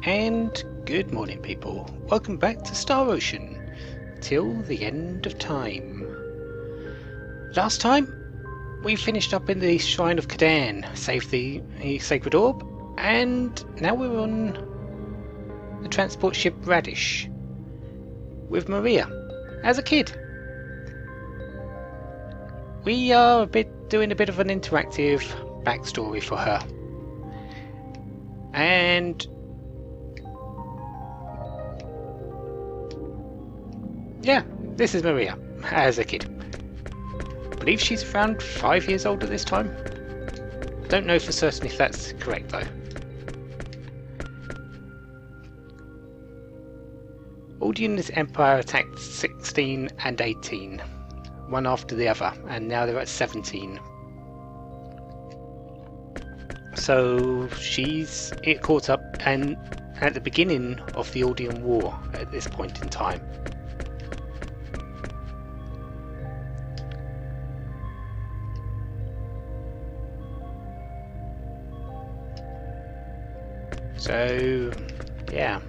And good morning, people. Welcome back to Star Ocean, till the end of time. Last time, we finished up in the Shrine of Kadan, saved the Sacred Orb, and now we're on the transport ship Radish with Maria as a kid. We are doing a bit of an interactive backstory for her. And yeah, this is Maria as a kid. I believe she's around 5 years old at this time. Don't know for certain if that's correct though. Aldean's Empire attacked 16 and 18, one after the other, and now they're at 17. So she's caught up and at the beginning of the Aldean War at this point in time. So, yeah.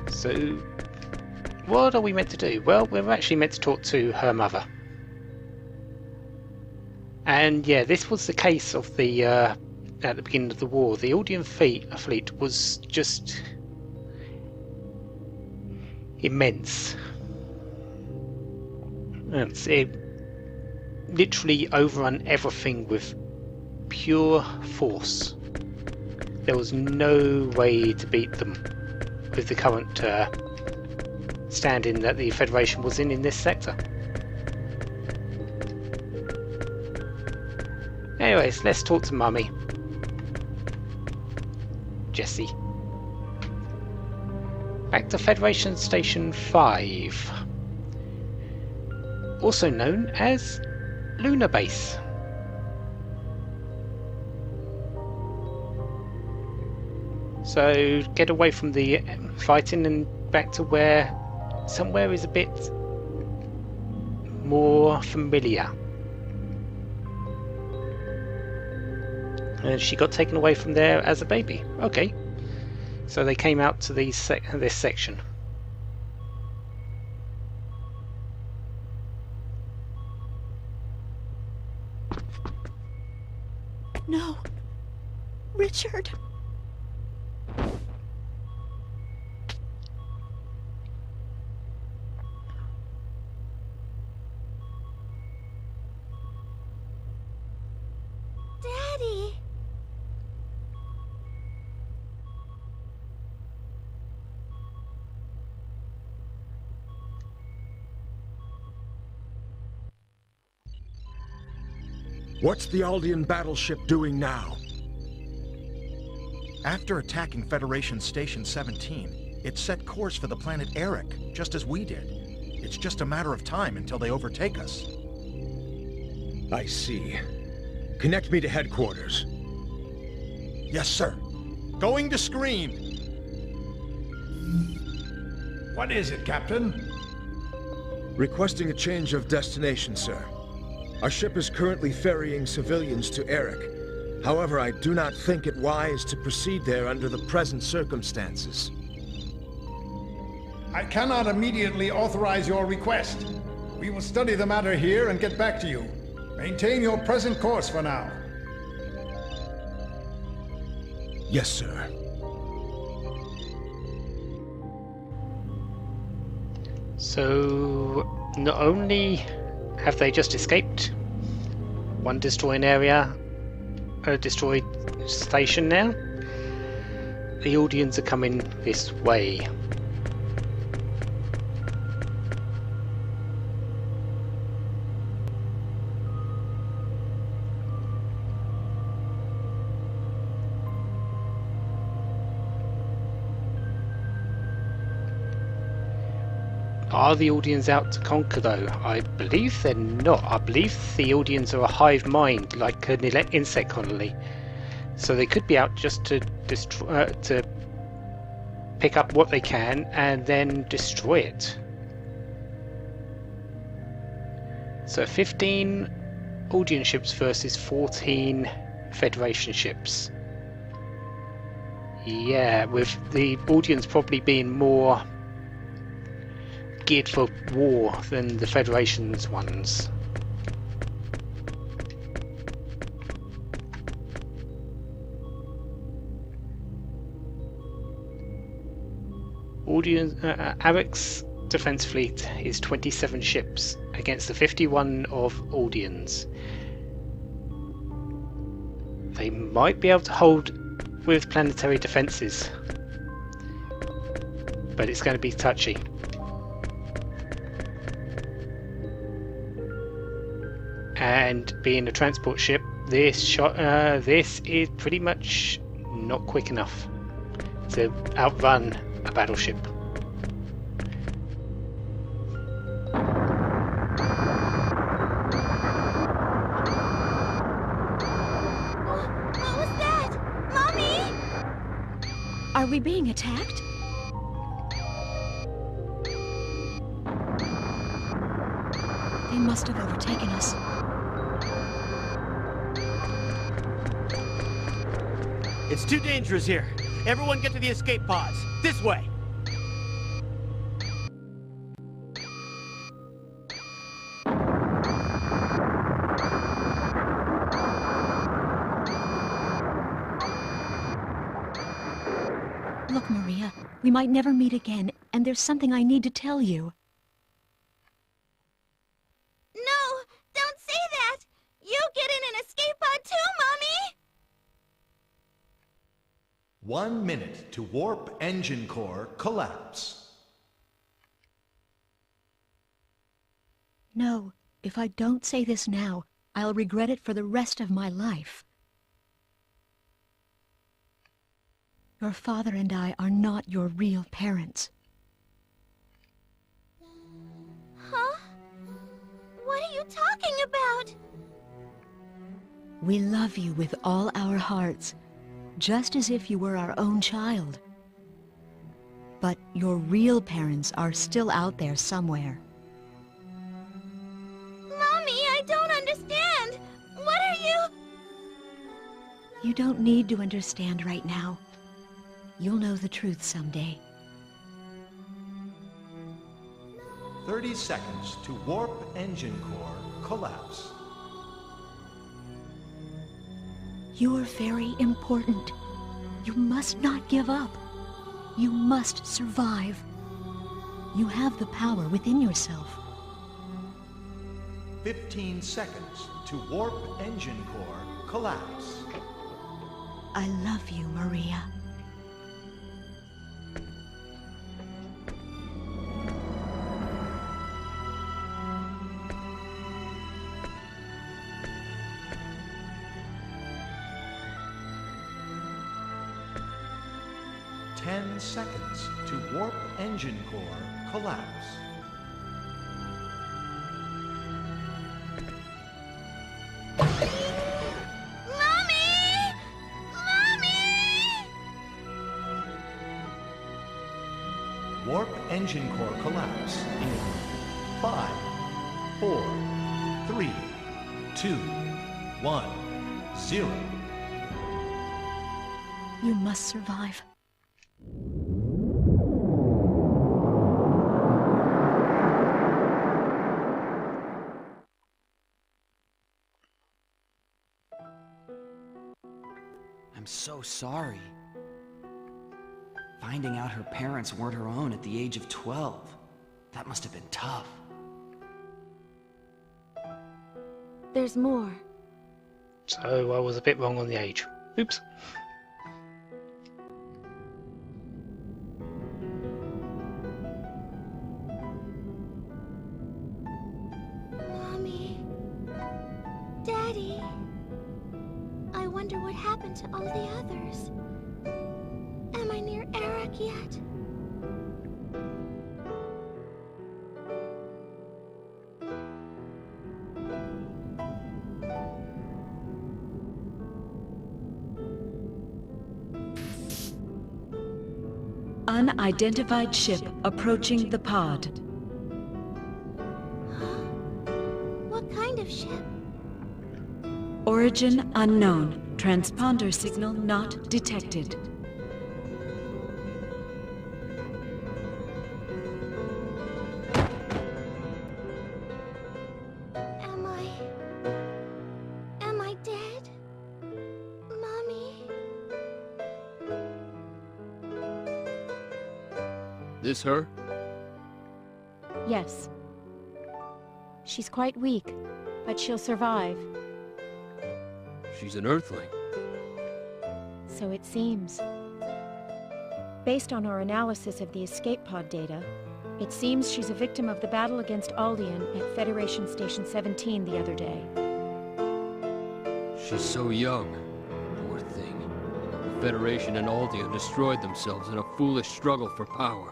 So, what are we meant to do? Well, we're actually meant to talk to her mother. And yeah, this was the case of the, at the beginning of the war. The Aldean fleet was just immense. It literally overrun everything with pure force. There was no way to beat them with the current standing that the Federation was in this sector. Anyways, let's talk to Mummy. Jessie. Back to Federation Station 5. Also known as Lunar Base. So get away from the fighting and back to where somewhere is a bit more familiar. And she got taken away from there as a baby. Okay, so they came out to this section. No, Richard. Daddy. What's the Aldean battleship doing now? After attacking Federation Station 17, it set course for the planet Eric, just as we did. It's just a matter of time until they overtake us. I see. Connect me to headquarters. Yes, sir. Going to screen. What is it, Captain? Requesting a change of destination, sir. Our ship is currently ferrying civilians to Eric. However, I do not think it wise to proceed there under the present circumstances. I cannot immediately authorize your request. We will study the matter here and get back to you. Maintain your present course for now. Yes, sir. So not only have they just escaped one destroying area, a destroyed station now, the Aldeans are coming this way. Are the Aldeans out to conquer though? I believe they're not. I believe the Aldeans are a hive mind, like an insect colony. So they could be out just to destroy, to pick up what they can and then destroy it. So 15 Aldean ships versus 14 Federation ships. Yeah, with the Aldeans probably being more geared for war than the Federation's ones. Arek's defense fleet is 27 ships against the 51 of Aldeans. They might be able to hold with planetary defences, but it's going to be touchy. And being a transport ship, this is pretty much not quick enough to outrun a battleship. What was that? Mommy? Are we being attacked? They must have overtaken us. It's too dangerous here. Everyone get to the escape pods. This way! Look, Maria, we might never meet again, and there's something I need to tell you. No! Don't say that! You get in an escape pod too, Mommy! 1 minute to warp engine core collapse. No, if I don't say this now, I'll regret it for the rest of my life. Your father and I are not your real parents. Huh? What are you talking about? We love you with all our hearts, just as if you were our own child. But your real parents are still out there somewhere. Mommy, I don't understand. What are you... You don't need to understand right now. You'll know the truth someday. 30 seconds to warp engine core collapse. You are very important. You must not give up. You must survive. You have the power within yourself. 15 seconds to warp engine core collapse. I love you, Maria. Ten seconds to warp engine core collapse. Mommy! Mommy! Warp engine core collapse in 5, 4, 3, 2, 1, 0. You must survive. I'm so sorry. Finding out her parents weren't her own at the age of 12. That must have been tough. There's more. So I was a bit wrong on the age. Oops. Mommy. Daddy. I wonder what happened to all the others. Am I near Eric yet? Unidentified ship approaching the pod. What kind of ship? Origin unknown. Transponder signal not detected. Am I dead? Mommy? This her? Yes. She's quite weak, but she'll survive. She's an Earthling. So it seems. Based on our analysis of the escape pod data, it seems she's a victim of the battle against Aldean at Federation Station 17 the other day. She's so young. Poor thing. The Federation and Aldean destroyed themselves in a foolish struggle for power.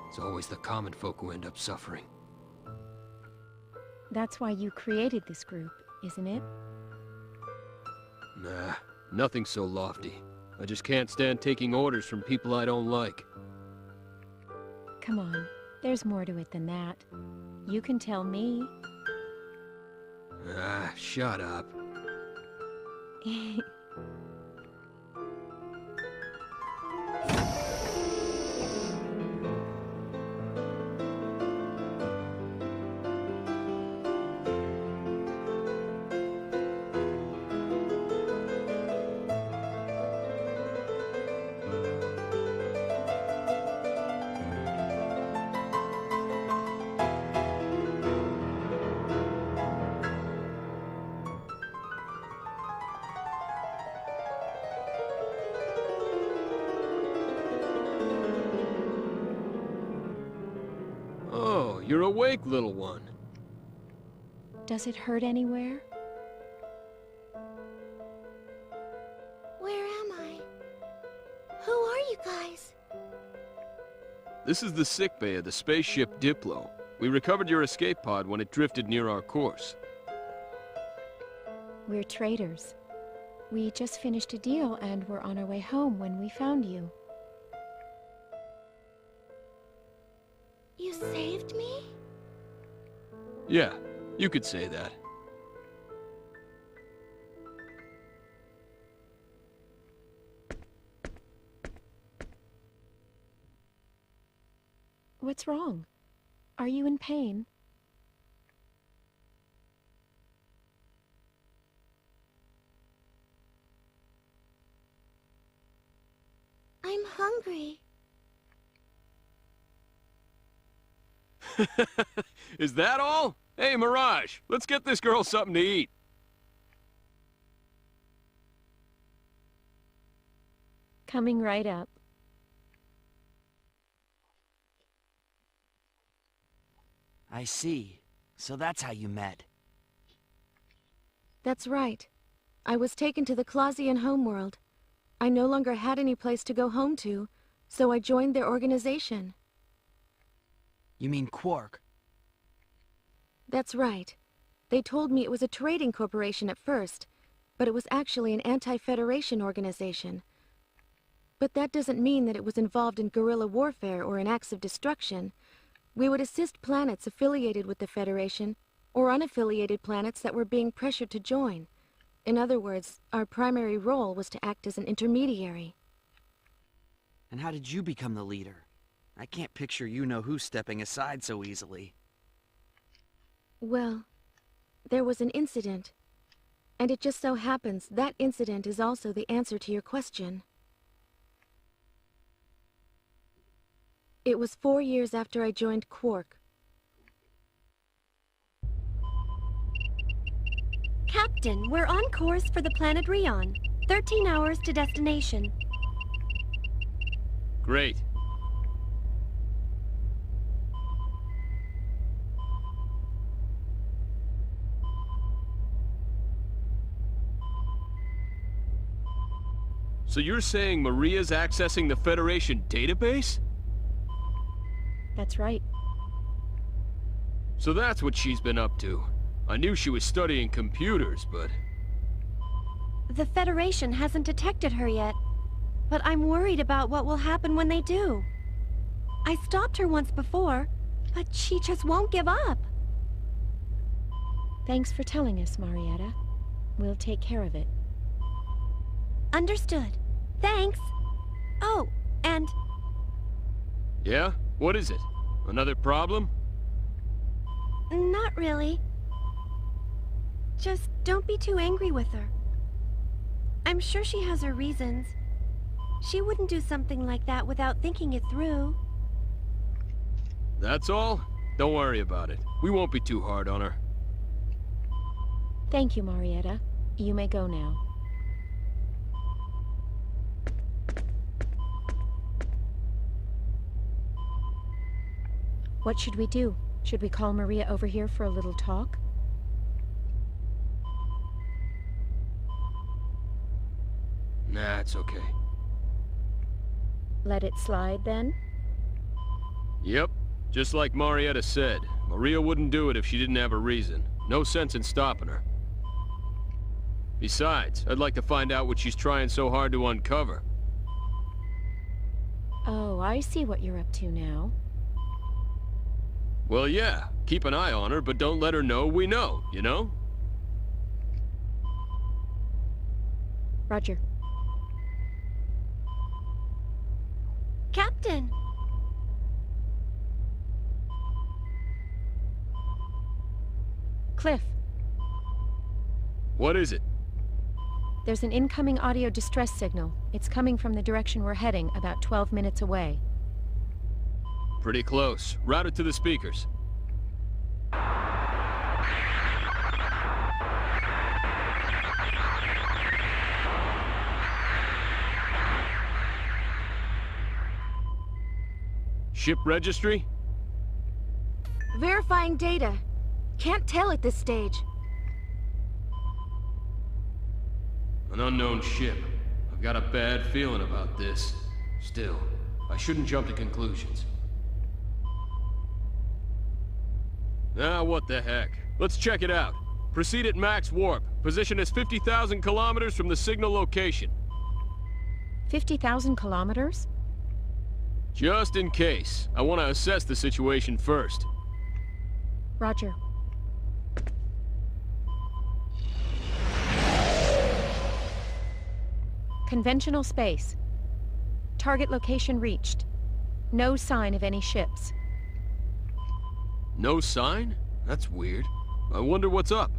It's always the common folk who end up suffering. That's why you created this group, isn't it? Nah, nothing so lofty. I just can't stand taking orders from people I don't like. Come on, there's more to it than that. You can tell me. Ah, shut up. Oh, you're awake, little one. Does it hurt anywhere? Where am I? Who are you guys? This is the sickbay of the spaceship Diplo. We recovered your escape pod when it drifted near our course. We're traders. We just finished a deal and were on our way home when we found you. You saved me? Yeah, you could say that. What's wrong? Are you in pain? I'm hungry. Is that all? Hey, Mirage, let's get this girl something to eat. Coming right up. I see. So that's how you met. That's right. I was taken to the Clausian homeworld. I no longer had any place to go home to, so I joined their organization. You mean Quark? That's right. They told me it was a trading corporation at first, but it was actually an anti-Federation organization. But that doesn't mean that it was involved in guerrilla warfare or in acts of destruction. We would assist planets affiliated with the Federation, or unaffiliated planets that were being pressured to join. In other words, our primary role was to act as an intermediary. And how did you become the leader? I can't picture you-know-who stepping aside so easily. Well, there was an incident. And it just so happens that incident is also the answer to your question. It was 4 years after I joined Quark. Captain, we're on course for the planet Rion. 13 hours to destination. Great. So you're saying Maria's accessing the Federation database? That's right. So that's what she's been up to. I knew she was studying computers, but... The Federation hasn't detected her yet, but I'm worried about what will happen when they do. I stopped her once before, but she just won't give up. Thanks for telling us, Marietta. We'll take care of it. Understood. Thanks. Oh, and... Yeah? What is it? Another problem? Not really. Just don't be too angry with her. I'm sure she has her reasons. She wouldn't do something like that without thinking it through. That's all? Don't worry about it. We won't be too hard on her. Thank you, Marietta. You may go now. What should we do? Should we call Maria over here for a little talk? Nah, it's okay. Let it slide, then? Yep. Just like Marietta said, Maria wouldn't do it if she didn't have a reason. No sense in stopping her. Besides, I'd like to find out what she's trying so hard to uncover. Oh, I see what you're up to now. Well, yeah. Keep an eye on her, but don't let her know we know, you know? Roger. Captain! Cliff. What is it? There's an incoming audio distress signal. It's coming from the direction we're heading, about 12 minutes away. Pretty close. Route it to the speakers. Ship registry? Verifying data. Can't tell at this stage. An unknown ship. I've got a bad feeling about this. Still, I shouldn't jump to conclusions. Ah, what the heck. Let's check it out. Proceed at max warp. Position is 50,000 kilometers from the signal location. 50,000 kilometers? Just in case. I want to assess the situation first. Roger. Conventional space. Target location reached. No sign of any ships. No sign? That's weird. I wonder what's up.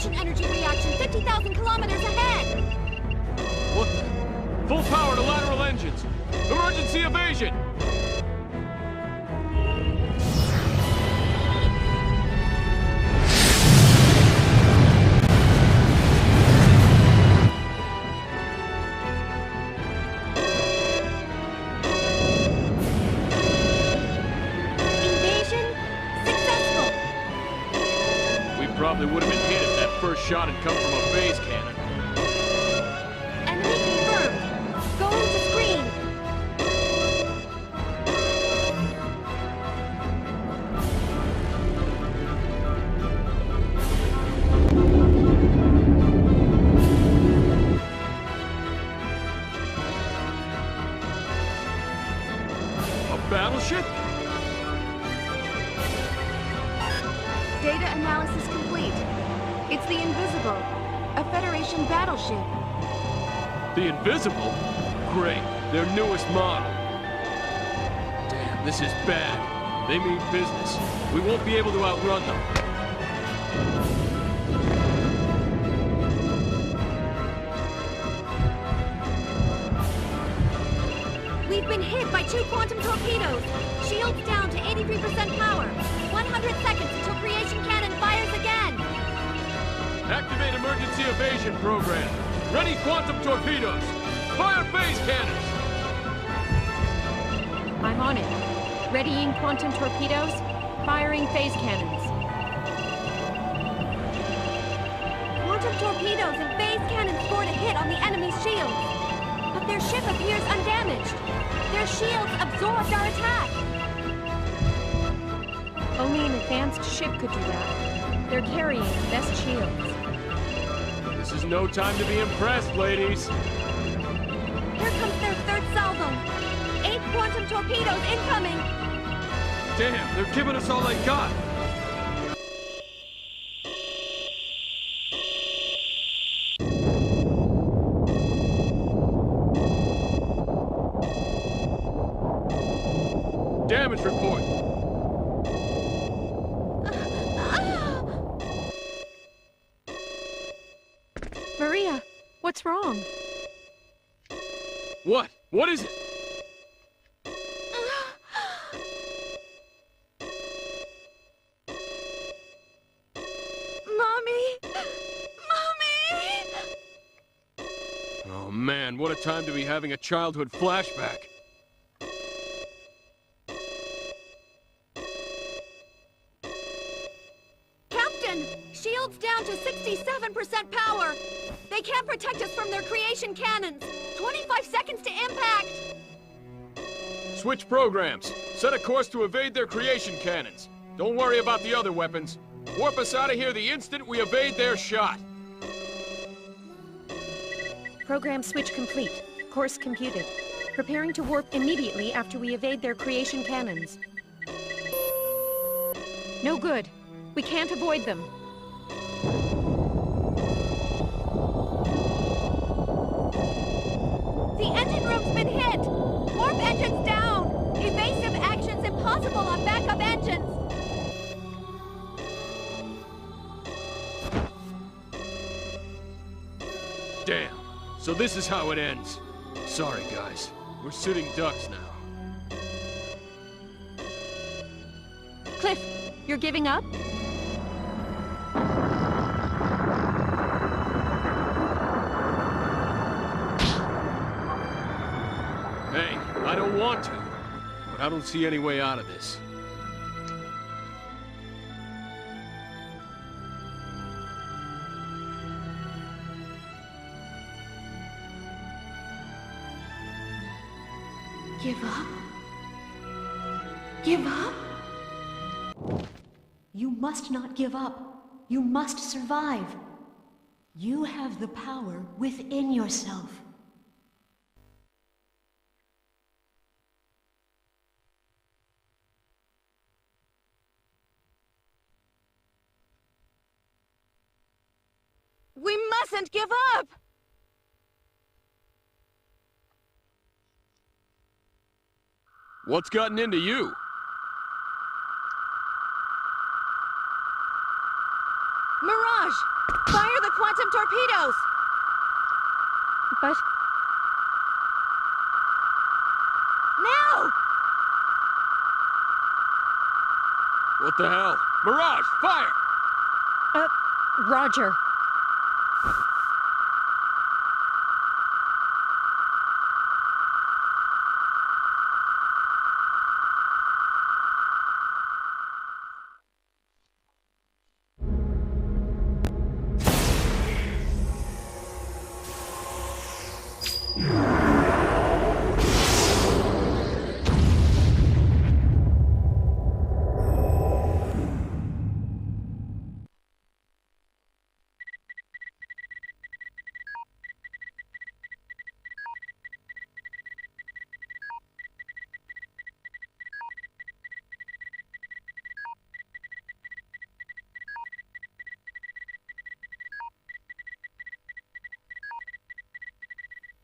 Energy reaction 50,000 kilometers ahead! What the? Full power to lateral engines! Emergency evasion! Invasion successful! We probably would have been hit if that first shot had come from a phase cannon. Enemy confirmed. Going to screen. A battleship? Data analysis complete. It's the Invisible, a Federation battleship. The Invisible? Great, their newest model. Damn, this is bad. They mean business. We won't be able to outrun them. We've been hit by 2 quantum torpedoes. Shields down to 83% power. 100 seconds until creation cannon fires again. Activate emergency evasion program. Ready quantum torpedoes. Fire phase cannons. I'm on it. Readying quantum torpedoes. Firing phase cannons. Quantum torpedoes and phase cannons scored a hit on the enemy's shields. But their ship appears undamaged. Their shields absorbed our attack. Only in a advanced ship could do that. They're carrying the best shields. This is no time to be impressed, ladies. Here comes their third salvo. 8 quantum torpedoes incoming. Damn, they're giving us all they got. Damage report. Maria, what's wrong? What? What is it? Oh man, what a time to be having a childhood flashback. Captain! Shields down to 67% power! They can't protect us from their creation cannons! 25 seconds to impact! Switch programs. Set a course to evade their creation cannons. Don't worry about the other weapons. Warp us out of here the instant we evade their shot. Program switch complete. Course computed. Preparing to warp immediately after we evade their creation cannons. No good. We can't avoid them. The engine room's been hit! Warp engines down! Evasive actions impossible on backup engines! Damn. So this is how it ends. Sorry, guys. We're sitting ducks now. Cliff, you're giving up? Hey, I don't want to, but I don't see any way out of this. Give up? Give up? You must not give up. You must survive. You have the power within yourself. We mustn't give up! What's gotten into you? Mirage! Fire the quantum torpedoes! But... Now! What the hell? Mirage, fire! Roger.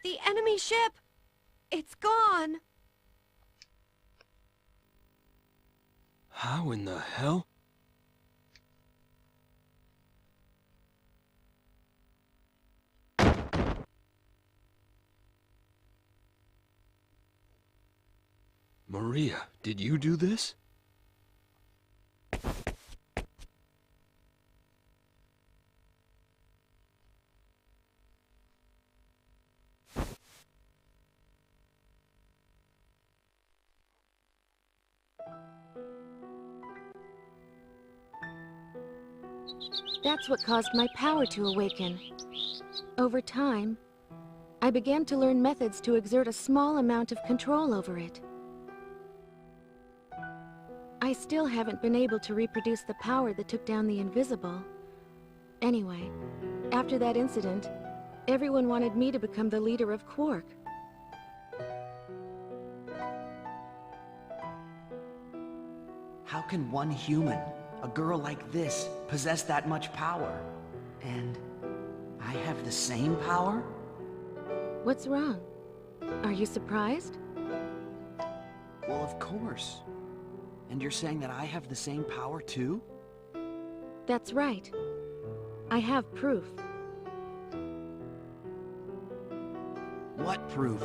The enemy ship! It's gone! How in the hell? Maria, did you do this? That's what caused my power to awaken. Over time, I began to learn methods to exert a small amount of control over it. I still haven't been able to reproduce the power that took down the Invisible. Anyway, after that incident, everyone wanted me to become the leader of Quark. How can one human, a girl like this, possess that much power? And I have the same power? What's wrong? Are you surprised? Well, of course. And you're saying that I have the same power too? That's right. I have proof. What proof?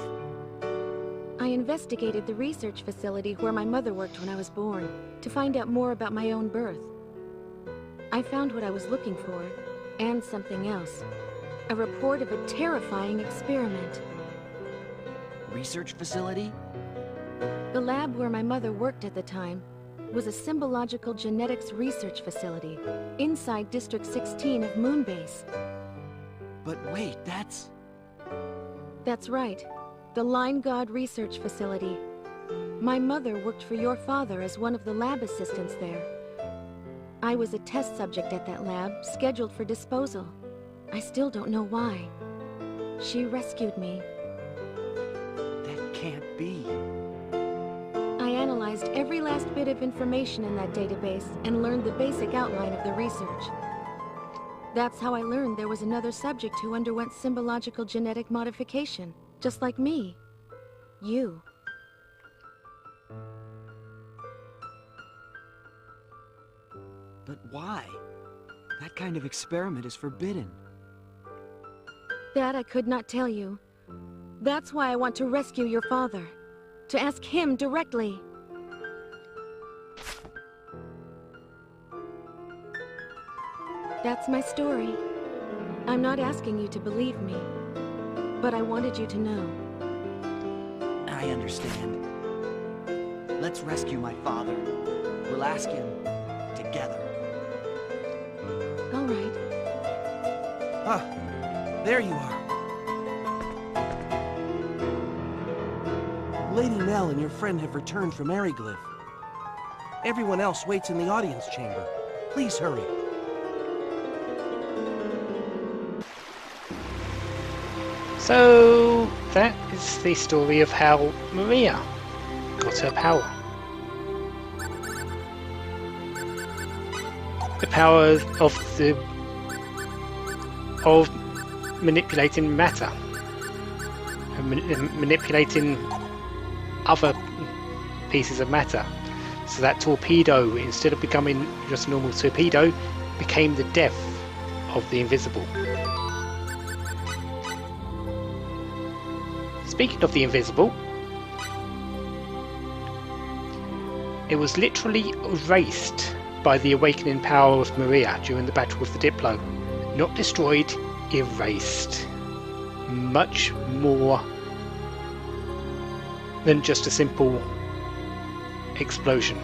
I investigated the research facility where my mother worked when I was born, to find out more about my own birth. I found what I was looking for, and something else. A report of a terrifying experiment. Research facility? The lab where my mother worked at the time was a symbological genetics research facility inside District 16 of Moonbase. But wait, that's... That's right. The Line God Research Facility. My mother worked for your father as one of the lab assistants there. I was a test subject at that lab, scheduled for disposal. I still don't know why. She rescued me. That can't be. I analyzed every last bit of information in that database and learned the basic outline of the research. That's how I learned there was another subject who underwent symbological genetic modification, just like me. You. But why? That kind of experiment is forbidden. That I could not tell you. That's why I want to rescue your father. To ask him directly. That's my story. I'm not asking you to believe me, but I wanted you to know. I understand. Let's rescue my father. We'll ask him together. All right. Ah, there you are. Lady Nell and your friend have returned from Ariglyph. Everyone else waits in the audience chamber. Please hurry. So that is the story of how Maria got her power. The power of manipulating matter and manipulating other pieces of matter. So that torpedo, instead of becoming just a normal torpedo, became the death of the Invisible. Speaking of the Invisible, it was literally erased by the awakening power of Maria during the battle with the Diplo. Not destroyed, erased. Much more than just a simple explosion.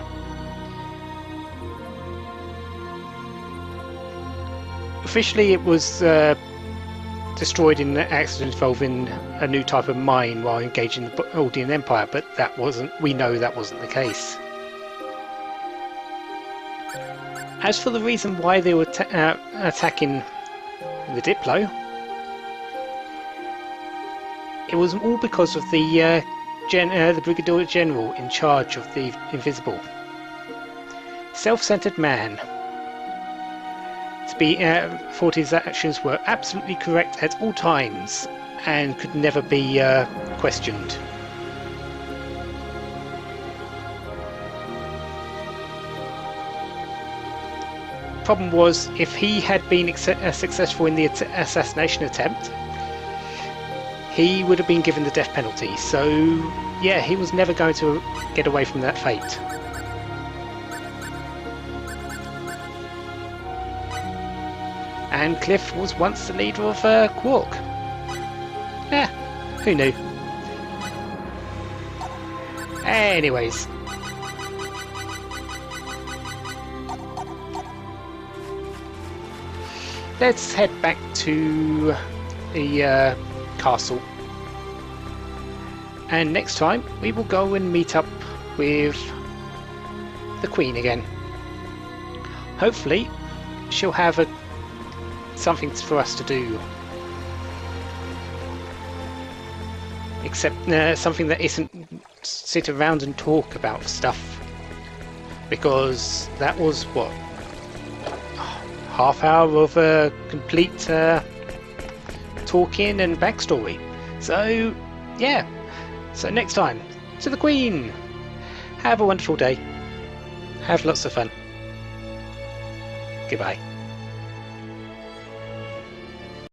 Officially it was destroyed in an accident involving a new type of mine while engaging the Aldean Empire, but we know that wasn't the case. As for the reason why they were attacking the Diplo, it was all because of the Brigadier General in charge of the Invisible. Self-centered man. Thought his actions were absolutely correct at all times and could never be questioned. Problem was, if he had been successful in the assassination attempt, he would have been given the death penalty. So yeah, he was never going to get away from that fate. And Cliff was once the leader of Quark. Who knew? Anyways. Let's head back to the castle. And next time we will go and meet up with the Queen again. Hopefully, she'll have something for us to do. Except something that isn't sit around and talk about stuff. Because that was, what, half hour of complete talking and backstory. So, yeah. So next time, to the Queen. Have a wonderful day. Have lots of fun. Goodbye.